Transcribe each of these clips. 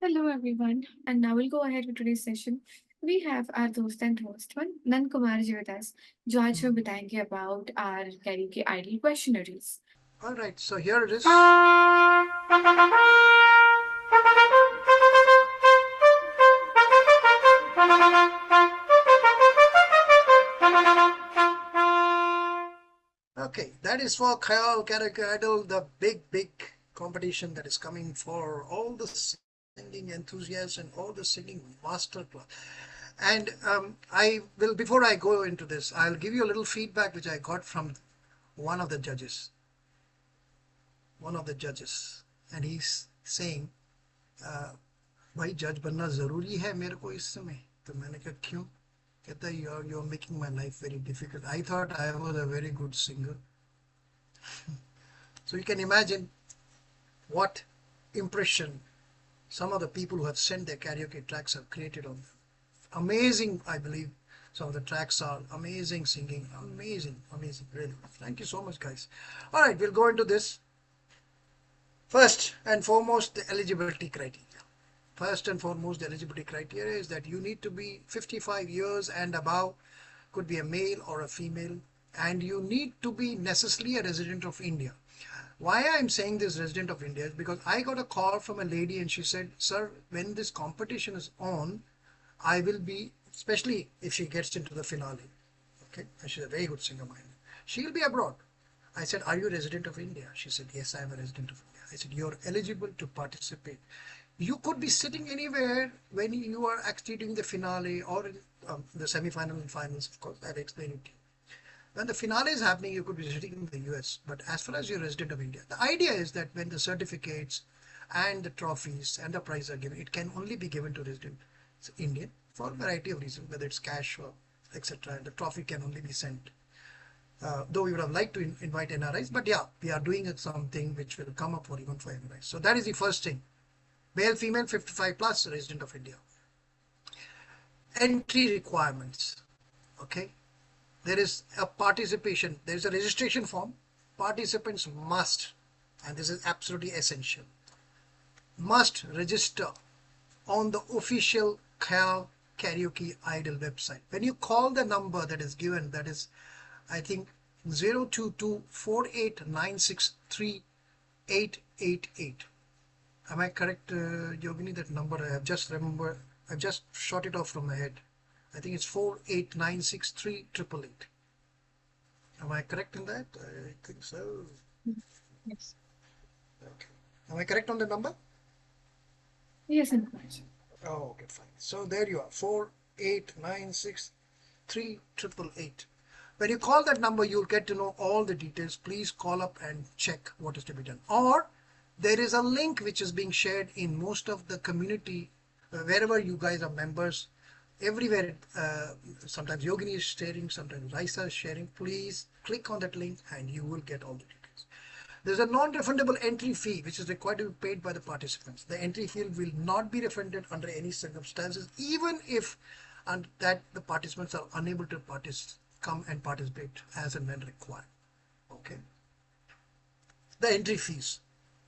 Hello everyone, and now we'll go ahead with today's session. We have our दोस्त and host one Nan Kumar ji with us, जो आज हमें बताएंगे about our karaoke idol questionnaires. All right, so here it is. Okay, that is for Khayal Karaoke Idol, the big competition that is coming for all the singing enthusiasts and all the singing masterclass. And I will, before I go into this, I'll give you a little feedback which I got from one of the judges. And he's saying, भाई जज बनना ज़रूरी है मेरे को इस समय. तो मैंने कहा क्यों? कहता है you're making my life very difficult. I thought I was a very good singer. So you can imagine what impression some of the people who have sent their karaoke tracks have created on amazing. I believe some of the tracks are amazing singing, amazing, really. Thank you so much, guys. All right, we'll go into this. First and foremost, the eligibility criteria. First and foremost, the eligibility criteria is that you need to be 55 years and above, could be a male or a female, and you need to be necessarily a resident of India. Why I'm saying this resident of India is because I got a call from a lady and she said, sir, when this competition is on, I will be, especially if she gets into the finale. Okay, and she's a very good singer, mind. She'll be abroad. I said, are you a resident of India? She said, yes, I am a resident of India. I said, you're eligible to participate. You could be sitting anywhere when you are actually doing the finale or in, the semi-final and finals, of course. I'll explain it to you. When the finale is happening, you could be sitting in the US. But as far as you're a resident of India, the idea is that when the certificates and the trophies and the prize are given, it can only be given to resident Indian for a variety of reasons, whether it's cash or etc. And the trophy can only be sent. Though we would have liked to invite NRIs, but yeah, we are doing something which will come up for even for NRIs. So that is the first thing. Male, female, 55 plus, resident of India. Entry requirements. Okay. There is a participation. There is a registration form. Participants must, and this is absolutely essential, must register on the official Khayal Karaoke Idol website. When you call the number that is given, that is, I think, 02248963888. Am I correct, Yogini? That number I have just remembered. I've just shot it off from my head. I think it's 489638888. Am I correct in that? I think so. Yes. Okay. Am I correct on the number? Yes, and much. Oh, okay, fine. So there you are, 489638888. When you call that number, you'll get to know all the details. Please call up and check what is to be done. Or there is a link which is being shared in most of the community, wherever you guys are members, everywhere. Sometimes Yogini is sharing, sometimes Raisa is sharing. Please click on that link and you will get all the details. There's a non-refundable entry fee which is required to be paid by the participants. The entry fee will not be refunded under any circumstances, even if and that the participants are unable to come and participate as and when required. Okay. The entry fees.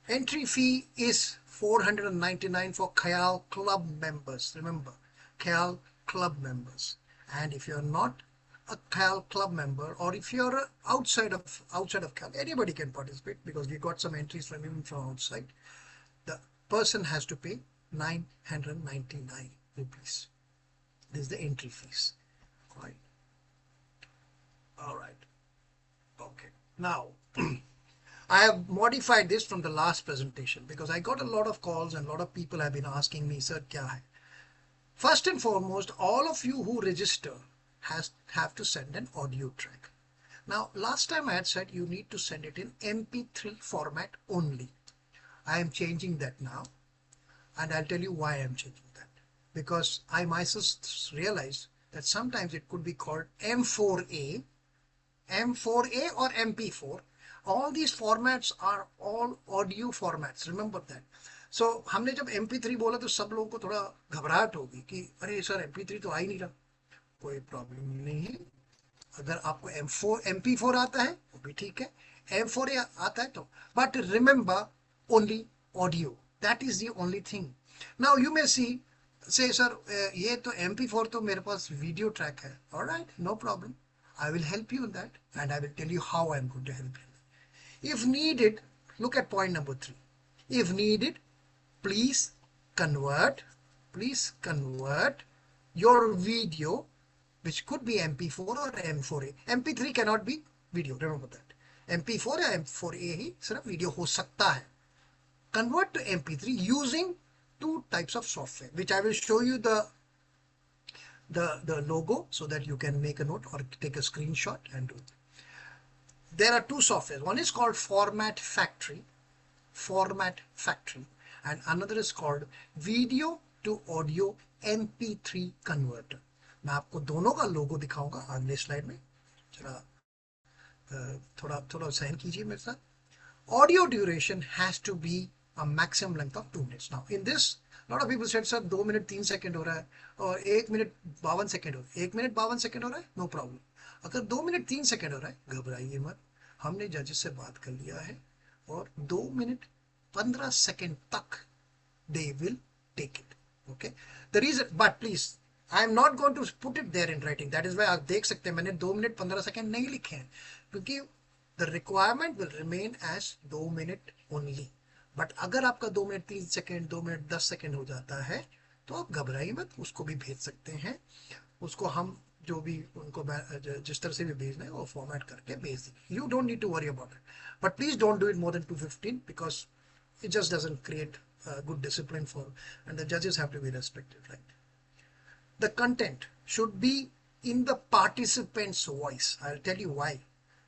Entry fee is 499 for Khayal Club members. Remember, Khayal Club members. And if you're not a Khayal Club member, or if you're outside of Khayal, anybody can participate because we got some entries from even from outside. The person has to pay 999 rupees. This is the entry fees. Right. All right. Okay. Now, I have modified this from the last presentation because I got a lot of calls and a lot of people have been asking me, sir, kya hai? First and foremost, all of you who register have to send an audio track. Now, last time I had said you need to send it in MP3 format only. I am changing that now, and I'll tell you why I'm changing that. Because I myself realized that sometimes it could be called M4A or MP4. All these formats are all audio formats. Remember that. So हमने जब MP3 बोला तो सब लोगों को थोड़ा घबराहट होगी कि अरे सर MP3 तो आ ही नहीं रहा. कोई प्रॉब्लम नहीं है. अगर आपको MP4 आता है वो भी ठीक है. M4A आता है तो. But remember, only audio. That is the only thing. Now you may say sir, ये तो MP4 तो मेरे पास video track है. All right, no problem. I will help you in that, and I will tell you how I am going to help you. If needed, look at point number 3. If needed, please convert your video, which could be MP4 or M4A. MP3 cannot be video, remember that. MP4 या M4A ही सिर्फ video हो सकता है. Convert to MP3 using 2 types of software, which I will show you the logo so that you can make a note or take a screenshot and do it. There are 2 softwares. One is called Format Factory, and another is called Video to Audio MP3 Converter. मैं आपको दोनों का लोगो दिखाऊंगा अगले slide में. जरा थोड़ा सहन कीजिए मेरे साथ. Audio duration has to be a maximum length of 2 minutes. Now in this, a lot of people said sir 2 minute 3 second हो रहा है और 1 मिनट 52 सेकंड हो रहा है. 1 मिनट 52 सेकंड हो रहा है, नो प्रॉब्लम. अगर 2 मिनट 3 सेकंड हो रहा है, घबराइए मत. हमने जजेस से बात कर लिया है और 2 मिनट 15 सेकंड तक they will take it. Okay, the reason, but please I am not going to put it there in writing. That is why आप देख सकते हैं मैंने 2 मिनट 15 सेकंड नहीं लिखे हैं, क्योंकि the requirement will remain as 2 minute only. But अगर आपका 2 मिनट 3 सेकंड 2 मिनट 10 सेकंड हो जाता है तो आप घबराइए मत, उसको भी भेज सकते हैं. उसको हम जो भी उनको जिस तरह से भी भेजना है वो फॉर्मेट करके भेज देंगे. You don't need to worry about it, but please don't do it more than 215 because it just doesn't create good discipline for, and the judges have to be respected, right? The content should be in the participant's voice. I'll tell you why,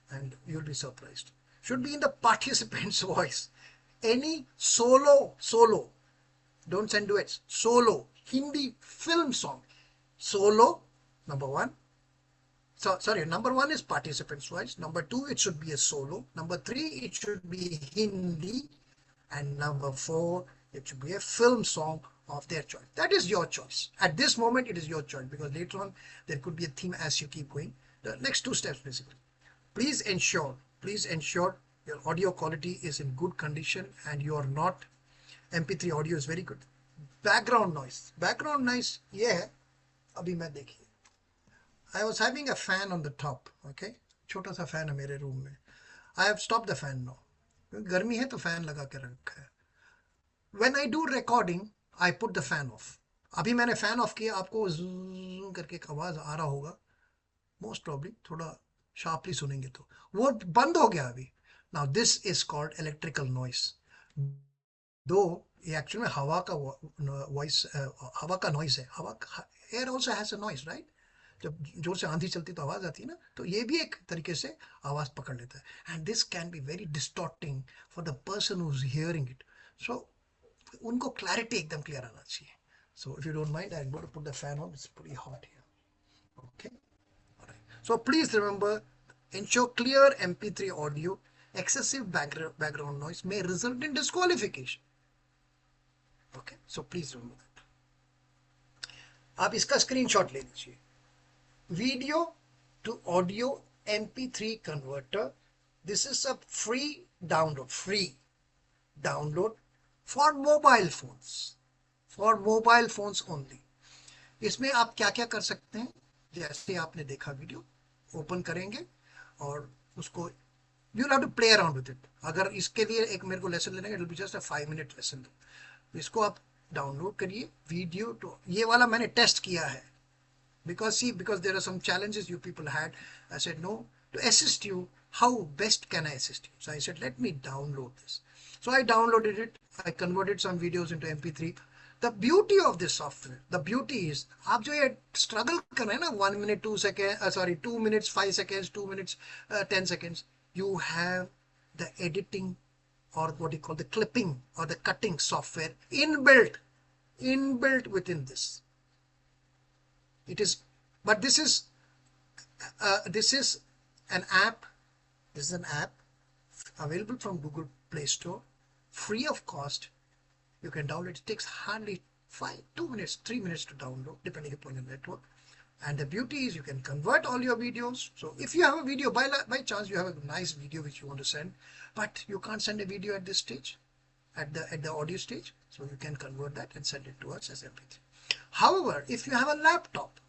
and you'll be surprised. Should be in the participant's voice. Any solo, don't send duets, solo Hindi film song, solo, number 1. So sorry, number 1 is participant's voice, number 2 it should be a solo, number 3 it should be Hindi, and number 4 it should be a film song of their choice. That is your choice. At this moment it is your choice, because later on there could be a theme as you keep going. The next 2 steps basically. Please ensure your audio quality is in good condition and you are not, MP3 audio is very good. Background noise ये है. अभी मैं देखिए, I was having a fan on the top. Okay, छोटा सा fan है मेरे room में. I have stopped the fan now. गर्मी है तो फैन लगा के रखा है. When I do recording, I put the fan off. अभी मैंने फैन ऑफ किया, आपको ज़ूम करके एक आवाज आ रहा होगा, मोस्ट प्रॉब्ली थोड़ा शार्पली सुनेंगे तो वो बंद हो गया अभी. Now this is called electrical noise. दो ये एक्चुअली में हवा का वॉइस, हवा का नॉइज है. हवा, air also has a noise, right? जब जोर से आंधी चलती तो आवाज आती है ना, तो ये भी एक तरीके से आवाज पकड़ लेता है. And this can be very distorting for the person who is hearing it. So उनको क्लैरिटी एकदम क्लियर आना चाहिए. So if you don't mind, I am going to put the fan on. It's pretty hot here. Okay, alright. So please remember, ensure clear MP3 audio. Excessive background noise may result in disqualification. Okay, so please remember that. आप इसका screenshot ले लीजिए. Video to audio MP3 converter. This is a free download for mobile phones only. इसमें आप क्या क्या कर सकते हैं, जैसे आपने देखा वीडियो ओपन करेंगे और उसको you have to play around with it. अगर इसके लिए एक मेरे को लेसन लेना है, it will be just a 5 minute lesson. इसको आप डाउनलोड करिए. वीडियो तो ये वाला मैंने टेस्ट किया है, because there are some challenges you people had. I said no, to assist you, how best can I assist you? So I said let me download this. So I downloaded it. I converted some videos into MP3. The beauty of this software, the beauty is, आप जो ये struggle कर रहे हैं ना, 1 minute 2 seconds, 2 minutes 5 seconds, 2 minutes 10 seconds, you have the editing, or what you call the clipping or the cutting software inbuilt within this. It is, but this is an app. This is an app available from Google Play Store, free of cost. You can download it. It takes hardly 2 minutes, 3 minutes to download, depending upon your network. And the beauty is you can convert all your videos. So if you have a video, by chance you have a nice video which you want to send, but you can't send a video at this stage, at the audio stage, So you can convert that and send it to us as MP3. However, if you have a laptop,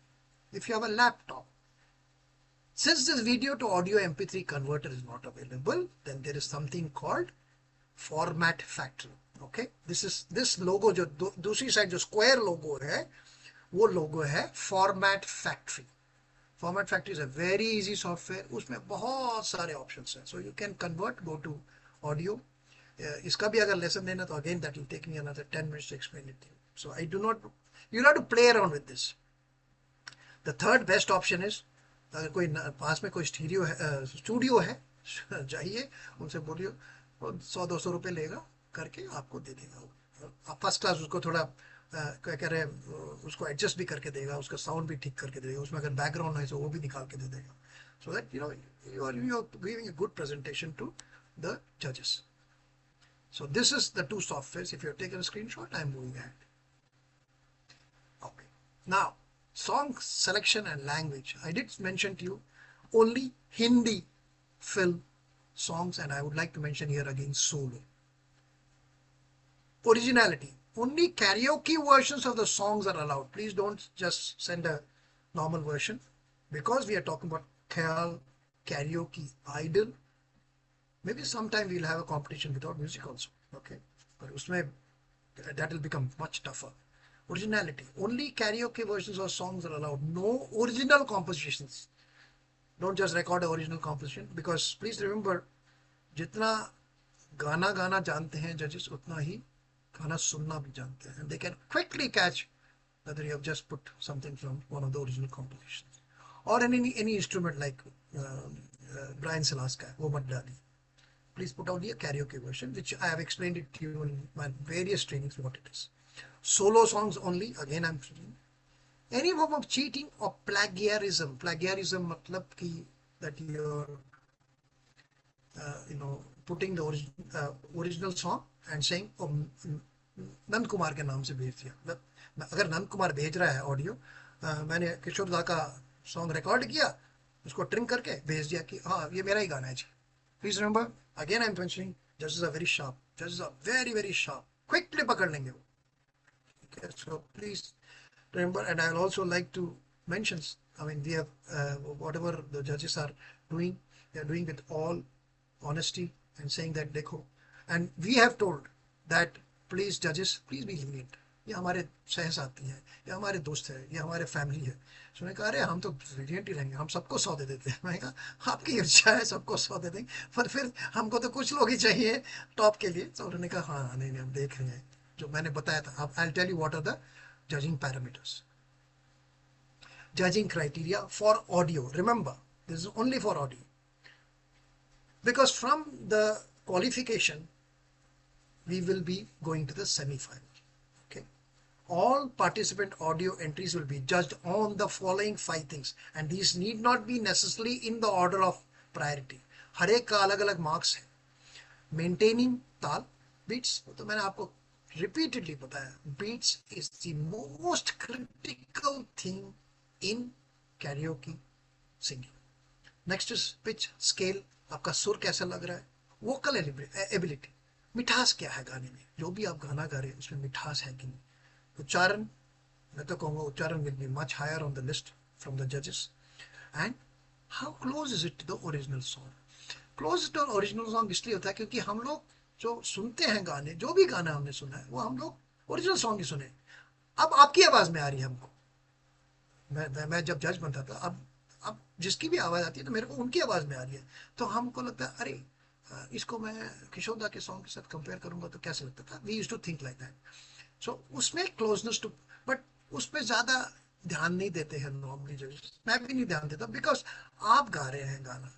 since this video to audio MP3 converter is not available, then there is something called Format Factory. Okay, this logo जो दूसरी side जो square logo है, वो logo है Format Factory. Format Factory is a very easy software. उसमें बहुत सारे options हैं. So you can convert, go to audio. इसका भी अगर lesson देना तो again that will take me another 10 minutes to explain it to you. So I do not. You have to play around with this. The third best option is अगर कोई पास में कोई studio है जाइए उनसे बोलिए, 100-200 रुपये लेगा करके आपको दे देगा. फर्स्ट क्लास उसको थोड़ा क्या कह रहे हैं उसको एडजस्ट भी करके देगा, उसका साउंड भी ठीक करके देगा, उसमें अगर बैकग्राउंड है तो वो भी निकाल के दे देगा. So that you are giving a good presentation to the judges. So this is the two softwares. If you have taken a screenshot, I am moving ahead. Okay. Now, song selection and language. I did mention to you only Hindi film songs, and I would like to mention here again solo. Originality. Only karaoke versions of the songs are allowed. Please don't just send a normal version, because we are talking about karaoke idol. Maybe sometime we'll have a competition without music also. Okay, but usme that will become much tougher. Originality. Only karaoke versions of songs are allowed. No original compositions. Don't just record an original composition, because please remember, जितना गाना गाना जानते हैं judges, उतना ही गाना सुनना भी जानते हैं, and they can quickly catch whether you have just put something from one of the original compositions or any instrument like Brian Silas का वो मत डालिए. Please put only a karaoke version, which I have explained it to you in my various trainings what it is. Solo songs only. Again, I'm saying any form of cheating or plagiarism. Plagiarism मतलब कि that you're putting the original song and saying oh Nand Kumar के नाम से भेज दिया. अगर नंद कुमार भेज रहा है ऑडियो, मैंने किशोर दा का सॉन्ग रिकॉर्ड किया, उसको ट्रिम करके भेज दिया कि हाँ ये मेरा ही गाना है जी. Please remember, again I'm mentioning, judges are very sharp. Judges are very, very sharp. Quickly पकड़ लेंगे वो. Okay, so please remember, and I'll also like to mention, I mean, we have whatever the judges are doing, they are doing with all honesty and saying that देखो, and we have told that please judges, please be lenient. ये हमारे सहसाथी हैं, ये हमारे दोस्त हैं, ये हमारे फैमिली है. So उन्होंने कहा अरे हम तो lenient ही रहेंगे, हम सबको 100 दे देते हैं. मैंने कहा आपकी इच्छा है सबको 100 दे देंगे, पर फिर हमको तो कुछ लोग ही चाहिए टॉप के लिए. तो उन्होंने कहा हाँ नहीं हम देख रहे हैं जो मैंने बताया था. अब I'll tell you what are the judging parameters. Judging criteria for audio. Remember, this is only for audio, because from the qualification we will be going to the semi-final. Okay, all participant audio entries will be judged on the following 5 things, and these need not be necessarily in the order of priority. हर एक का अलग अलग marks है. Maintaining ताल, beats, तो मैंने आपको repeatedly बताया, beats is the most critical thing in karaoke singing. Next is pitch, scale, आपका सुर कैसा लग रहा है, vocal ability, मिठास क्या है गाने में, जो भी आप गाना गा रहे हैं उसमें मिठास है कि नहीं. उच्चारण, मैं तो कहूँगा उच्चारण will be much higher on the list from the judges. And how close is it to the original song? Close to the original song इसलिए होता है क्योंकि हम लोग जो सुनते हैं गाने, जो भी गाना हमने सुना है वो हम लोग ओरिजिनल सॉन्ग ही सुने. अब आपकी आवाज में आ रही है हमको. मैं जब जज बनता था, अब जिसकी भी आवाज आती है तो मेरे को उनकी आवाज में आ रही है, तो हमको लगता है अरे इसको मैं किशोर दा के सॉन्ग के साथ कंपेयर करूंगा तो कैसे लगता था. We used to think like that. So उसमें क्लोजनेस टू, बट उस पर ज्यादा ध्यान नहीं देते हैं नॉर्मली जजेस. मैं भी नहीं ध्यान देता, बिकॉज आप गा रहे हैं गाना,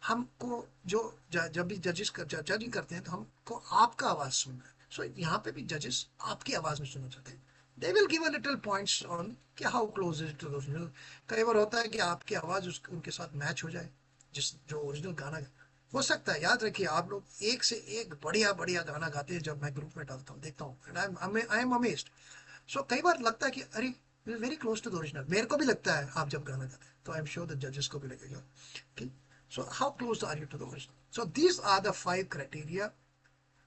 हमको जो जब भी जजेस जजिंग करते हैं तो हमको आपका आवाज सुनना है. सो यहाँ पे भी जजेस आपकी आवाज में सुनना चाहते हैं. They will give a little points on कि how close is to original. कई बार होता है कि आपकी आवाज उनके साथ मैच हो जाए, जो ओरिजिनल गाना हो सकता है. याद रखिए आप लोग एक से एक बढ़िया बढ़िया गाना गाते हैं. जब मैं ग्रुप में डालता हूँ देखता हूँ, आई एम अमेज्ड. सो कई बार लगता है कि अरे very close to the original. मेरे को भी लगता है आप जब गाना गाते हैं, तो आई एम श्योर द जजेस को भी लगेगा. ठीक. So how close are you to the original? So these are the 5 criteria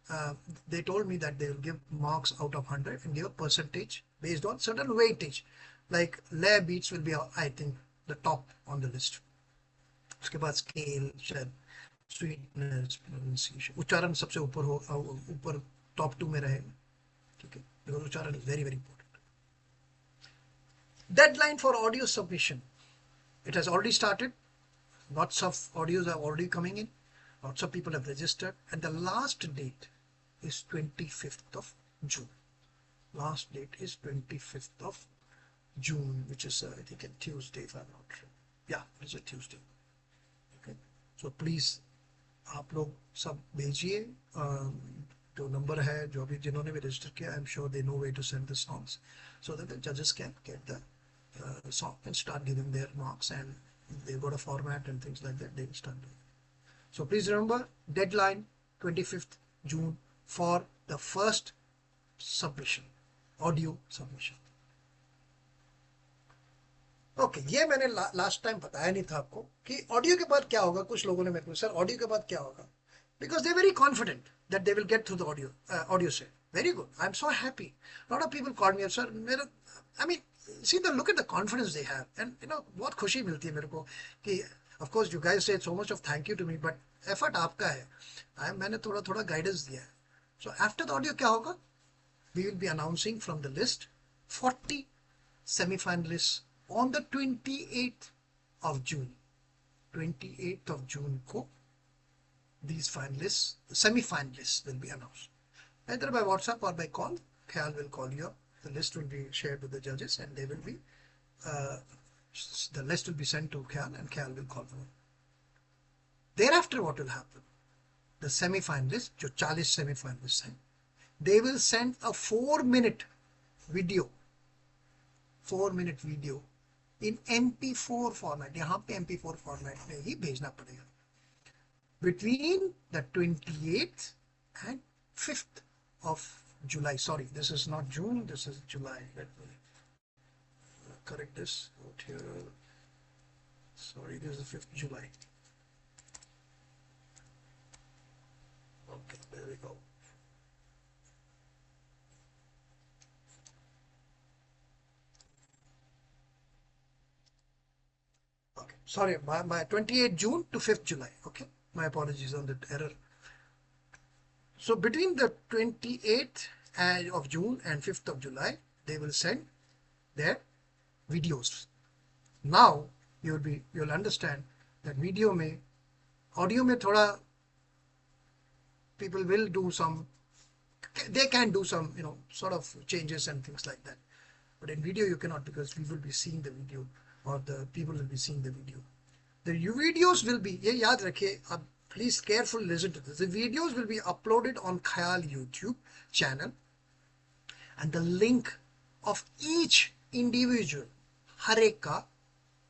uh, they told me that they will give marks out of 100 and give a percentage based on certain weightage. Like Lair Beats will be, I think, the top on the list. उसके बाद scale शायद sweetness pronunciation उच्चारण सबसे ऊपर हो ऊपर top 2 में रहेगा ठीक है बिकॉज उच्चारण is very very important deadline for audio submission it has already started. Lots of audios are already coming in. Lots of people have registered. And the last date is 25th of June. Last date is 25th of June, which is, I think, a Tuesday, if I'm not sure. Yeah, it's a Tuesday. Okay. So please, आप लोग सब भेजिए जो number है जो भी जिन्होंने भी रजिस्टर किया I am sure they know way to send the songs so that the जजेस can get the song and start giving their marks and they've got a format and things like that they will start doing. So please remember deadline 25th June for the first submission audio submission. Okay ये मैंने last time बताया नहीं था आपको कि audio के बाद क्या होगा कुछ लोगों ने मेरे को सर ऑडियो के बाद क्या होगा because they're very confident that they will get through the audio set. Very good. I'm so happy. A lot of people called me up, sir. I mean, see the look at the confidence they have, and you know बहुत खुशी मिलती है मेरे को कि of course you guys said so much of thank you to me, but effort आपका है. मैंने थोड़ा थोड़ा guidance दिया है. So after the audio क्या होगा? We will be announcing from the list 40 semi-finalists on the 28th of June. 28th of June को these finalists, semi-finalists will be announced. Either by WhatsApp or by call, Khayal will call you up. The list will be shared with the judges and they will be, the list will be sent to Khayal and Khayal will call them. Thereafter what will happen? The semi-finalists, जो 40 semi-finalists हैं, they will send a 4-minute video, 4-minute video in MP4 format. यहाँ पे MP4 format में ही भेजना पड़ेगा. Between the 28th and 5th of July. Sorry, this is not June, this is July. Let me correct this out here. Sorry, this is the 5th July. Okay, there we go. Okay, sorry, my 28th June to 5th July. Okay, my apologies on that error. So between the 28th of June and 5th of July, they will send their videos. Now you'll understand that video में, audio में थोड़ा people will do some, they can do some, you know, sort of changes and things like that. But in video you cannot because we will be seeing the video or the people will be seeing the video. The videos will be, ये याद रखिए अब. Please carefully listen to this. The videos will be uploaded on Khayal YouTube channel and the link of each individual, हर एक का,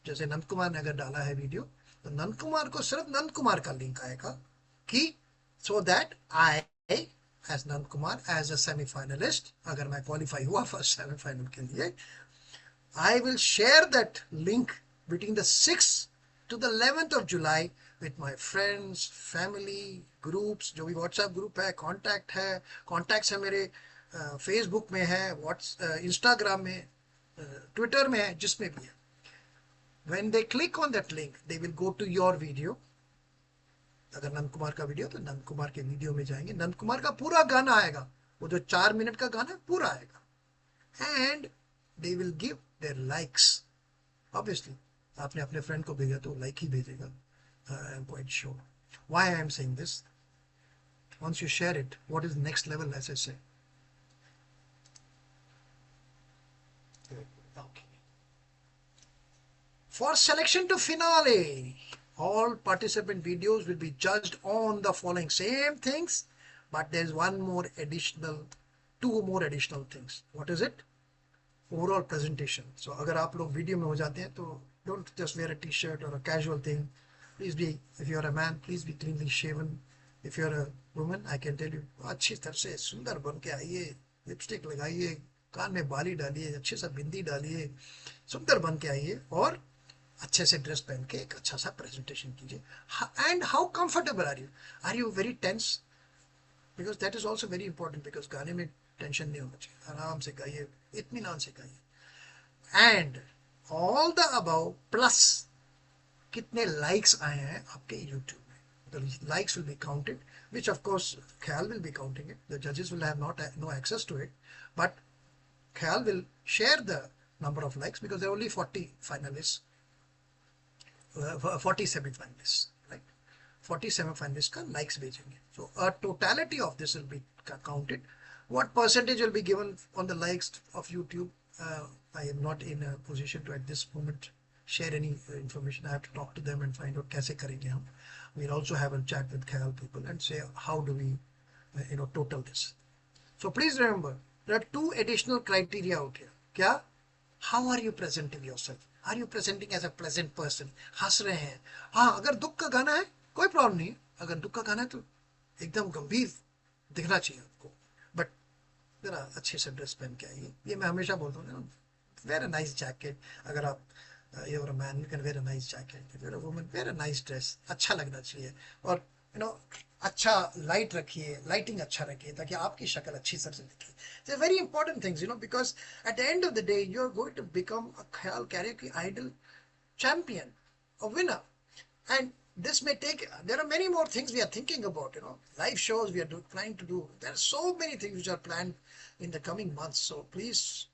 जैसे नंद कुमार ने अगर डाला है वीडियो तो नंद कुमार को सिर्फ नंद कुमार का लिंक आएगा कि so that I as Nand Kumar as a semi-finalist, अगर मैं qualify हुआ first semi-final के लिए, I will share that link between the 6th to the 11th of July with my friends, family, groups, जो भी WhatsApp group है, contacts है मेरे Facebook में है, Instagram में, Twitter में है, जिसमें भी है. When they click on that link, they will go to your video. अगर नंद कुमार का वीडियो तो नंद कुमार के वीडियो में जाएंगे. नंद कुमार का पूरा गाना आएगा, वो जो 4 मिनट का गाना है पूरा आएगा. And they will give their likes. Obviously, आपने अपने फ्रेंड को भेजा तो लाइक ही भेजेगा. I am quite sure. Why I am saying this? Once you share it, what is the next level, as I say? Okay. For selection to finale, all participant videos will be judged on the following same things, but there is two more additional things. What is it? Overall presentation. So, अगर आप लोग video में हो जाते हैं तो don't just wear a t-shirt or a casual thing. Please be, if you're a man, please be cleanly shaven. If you're a woman, I can tell you, अच्छी तरह से सुंदर बन के आइए, लिपस्टिक लगाइए, कान में बाली डालिए, अच्छे सा बिंदी डालिए, सुंदर बन के आइए और अच्छे से ड्रेस पहन के एक अच्छा सा प्रेजेंटेशन कीजिए. And how comfortable are you? Are you very tense? because that is also very important, because गाने में टेंशन नहीं होना चाहिए, आराम से गाइए, इत्मीनान से गाइए. And all the above plus कितने likes आए हैं आपके YouTube में. The likes will be counted, which of course Khayal will be counting it. The judges will have no access to it, but Khayal will share the number of likes, because there are only 40 finalists, 40 semi-finalists, right? 40 semi-finalists का likes भेजेंगे. So a totality of this will be counted. What percentage will be given on the likes of YouTube? I am not in a position to at this moment share any information. I have to talk to them and find out कैसे करेंगे हम. We'll also have a chat with Khayal people and say how do we total this. So please remember, there are two additional criteria out here. क्या? How are you presenting yourself? Are you presenting as a pleasant person? हंस रहे हैं. हाँ, अगर दुख का गाना है कोई प्रॉब्लम नहीं. अगर दुख का गाना है तो एकदम गंभीर दिखना चाहिए आपको, बट जरा अच्छे से ड्रेस पहन के आइए. ये मैं हमेशा बोलता हूँ, वेयर अ नाइस जैकेट. अगर आप you're a man, you can wear a nice jacket. If you're a woman, wear a nice dress. अच्छा लगना चाहिए. और अच्छा लाइट रखिए, लाइटिंग अच्छा रखिए, ताकि आपकी शक्ल अच्छी तरह से दिखे. It's a very important things, because at the end of the day, you're going to become a Khayal Karaoke Idol champion, a winner. And this may take, there are many more things we are thinking about, live shows we are trying to do. There are so many things which are planned in the coming months. So please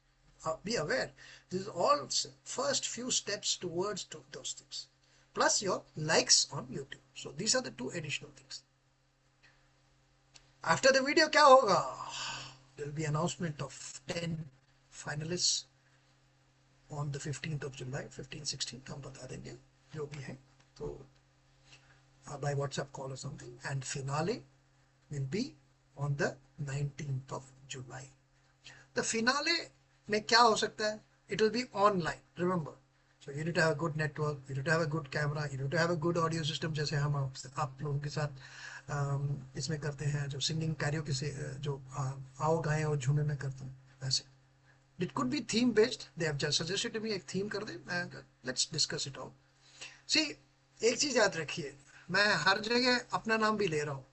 be aware. This is all first few steps towards those things. Plus your likes on YouTube. So these are the two additional things. After the video, क्या होगा? There will be announcement of 10 finalists on the 15th of July, 15th, 16th. हम बता देंगे जो भी है. तो by WhatsApp call or something. And finale will be on the 19th of July. The finale में क्या हो सकता है? It will be online. Remember. So you need to have a good network. You need to have a good camera. You need to have a good audio system. जैसे हम आप लोगों के साथ इसमें करते हैं, जो सिंगिंग कैरियोके से जो आओ गाएं और झूमे में करते हैं, वैसे. It could be theme based. They have just suggested to me एक theme कर दे. Let's discuss it all. See, एक चीज याद रखिए, मैं हर जगह अपना नाम भी ले रहा हूँ.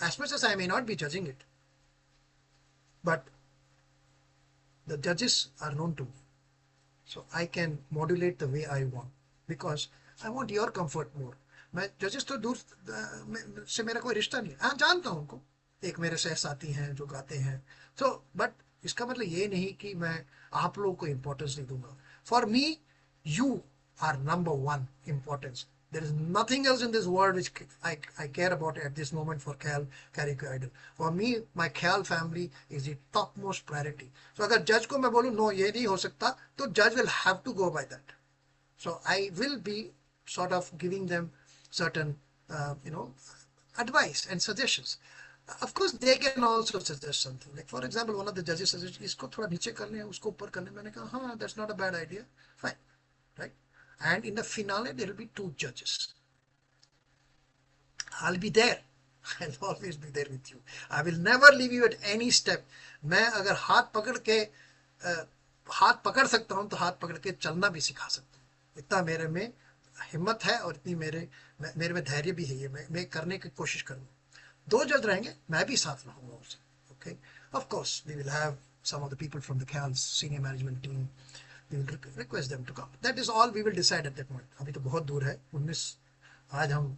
As much as I may not be judging it, but the judges are known to me, so I can modulate the way I want, because I want your comfort more. मैं जजेस तो दूर से मेरा कोई रिश्ता नहीं है. हाँ, जानता हूँ उनको, एक मेरे सहसाथी हैं जो गाते हैं. So but इसका मतलब ये नहीं कि मैं आप लोगों को इम्पोर्टेंस नहीं दूंगा. For me, you are number one importance. There is nothing else in this world which I care about at this moment for Khayal Karaoke Idol. For me, my Khayal family is the topmost priority. So अगर जज को मैं बोलूँ no ये नहीं हो सकता, तो judge will have to go by that. So I will be sort of giving them certain advice and suggestions. Of course they can also suggest something. Like for example, one of the judges suggested इसको थोड़ा नीचे करने हैं, उसको ऊपर करने. मैंने कहा हाँ, that's not a bad idea. Fine, right? And in the finale there will be 2 judges. I'll be there. I'll always be there with you. I will never leave you at any step. मैं अगर हाथ पकड़ सकता हूँ तो हाथ पकड़ के चलना भी सिखा सकता हूँ. इतना मेरे में हिम्मत है और इतनी मेरे में धैर्य भी है. ये मैं करने की कोशिश करूँगा. 2 जज रहेंगे, मैं भी साथ रहूँगा उससे. Okay, of course we will have some of the people from the Khayal senior management team. We will request them to come. That is all we will decide at that point. अभी तो बहुत दूर है. 19 आज हम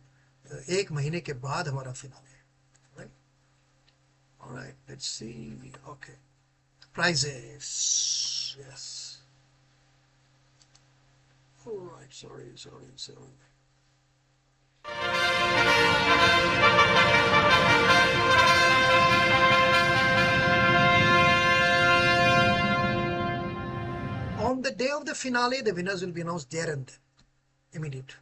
1 महीने के बाद हमारा फिनाले है. Right? All right. Let's see. Okay. Prizes. Yes. All right. Sorry. On the day of the finale, the winners will be announced there and then, immediate,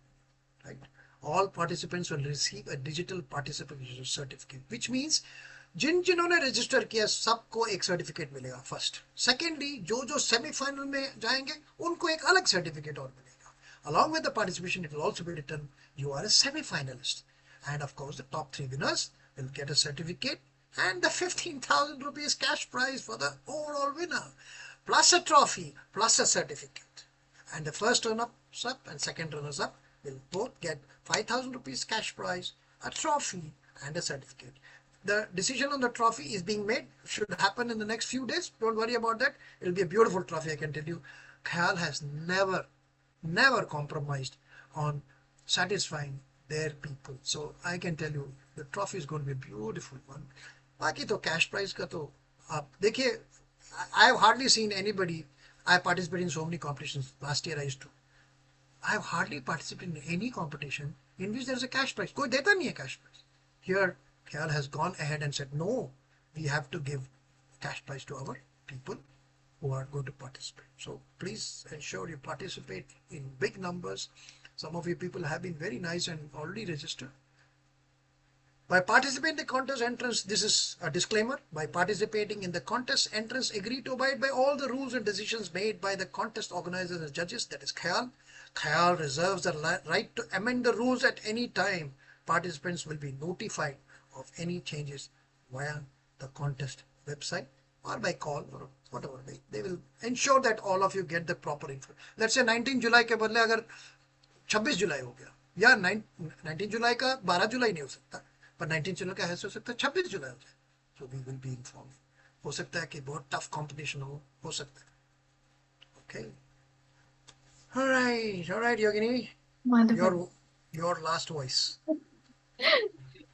right? All participants will receive a digital participation certificate, which means जिन्होंने register किया सबको एक certificate मिलेगा. First. Secondly, जो semifinal में जाएंगे उनको एक अलग सर्टिफिकेट और मिलेगा. Along with the participation, it will also be written you are a semi-finalist, and of course the top 3 winners will get a certificate and the 15,000 rupees cash prize for the overall winner, plus a trophy, plus a certificate. And the first runners up and second runners up will both get 5,000 rupees cash prize, a trophy and a certificate. The decision on the trophy is being made, should happen in the next few days. Don't worry about that. It'll be a beautiful trophy, I can tell you. Khayal has never compromised on satisfying their people. So I can tell you the trophy is going to be a beautiful one. बाकी तो cash prize का तो आप देखिए, I have hardly seen anybody. I participated in so many competitions. Last year I used to. I have hardly participated in any competition in which there is a cash prize. कोई देता नहीं है cash prize. Here, Khayal has gone ahead and said, no, we have to give cash prize to our people who are going to participate. So please ensure you participate in big numbers. Some of you people have been very nice and already registered. By participating in the contest entrance, this is a disclaimer. By participating in the contest entrance, agree to abide by all the rules and decisions made by the contest organizers and judges, that is Khayal. Khayal reserves the right to amend the rules at any time. Participants will be notified of any changes via the contest website or by call or whatever way. They will ensure that all of you get the proper info. Let's say 19 जुलाई के बदले अगर 26 जुलाई हो गया, या 19 जुलाई का 12 जुलाई नहीं हो सकता, पर 19 जुलाई का ऐसे हो सकता है 26 जुलाई हो जाए. So we will be informed. हो सकता है कि बहुत टफ कंपटीशन हो सकता है. Okay. All right, Yogini. Wonderful. Your last voice.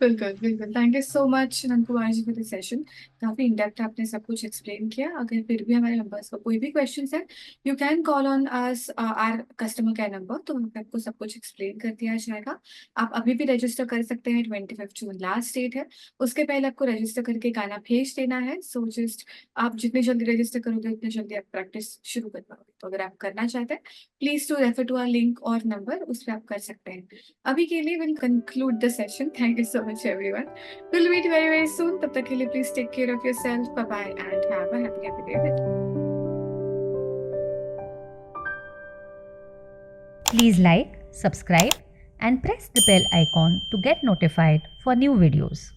बिल्कुल, बिल्कुल। Thank you so much Nand Kumar ji for the session. काफ़ी इन डेप्थ आपने सब कुछ एक्सप्लेन किया। अगर फिर भी हमारे मेंबर्स को कोई भी क्वेश्चंस है, you can call on us our customer care number, तो वहाँ पे आपको सब कुछ एक्सप्लेन कर दिया जाएगा। आप अभी भी रजिस्टर कर सकते हैं, 25 जून लास्ट डेट है। उसके पहले आपको रजिस्टर करके गाना भेज देना है। सो जस्ट आप जितनी जल्दी रजिस्टर करोगे, उतनी जल्दी आप प्रैक्टिस शुरू कर पाओगे। तो अगर आप करना चाहते हैं, please do refer to our link और नंबर, उस पे आप कर सकते हैं। अभी के लिए will conclude the session. Thank you so much everyone. We'll meet very very soon. तब तक के लिए please take care of yourself. Bye bye and have a happy day ahead. Please like, subscribe and press the bell icon to get notified for new videos.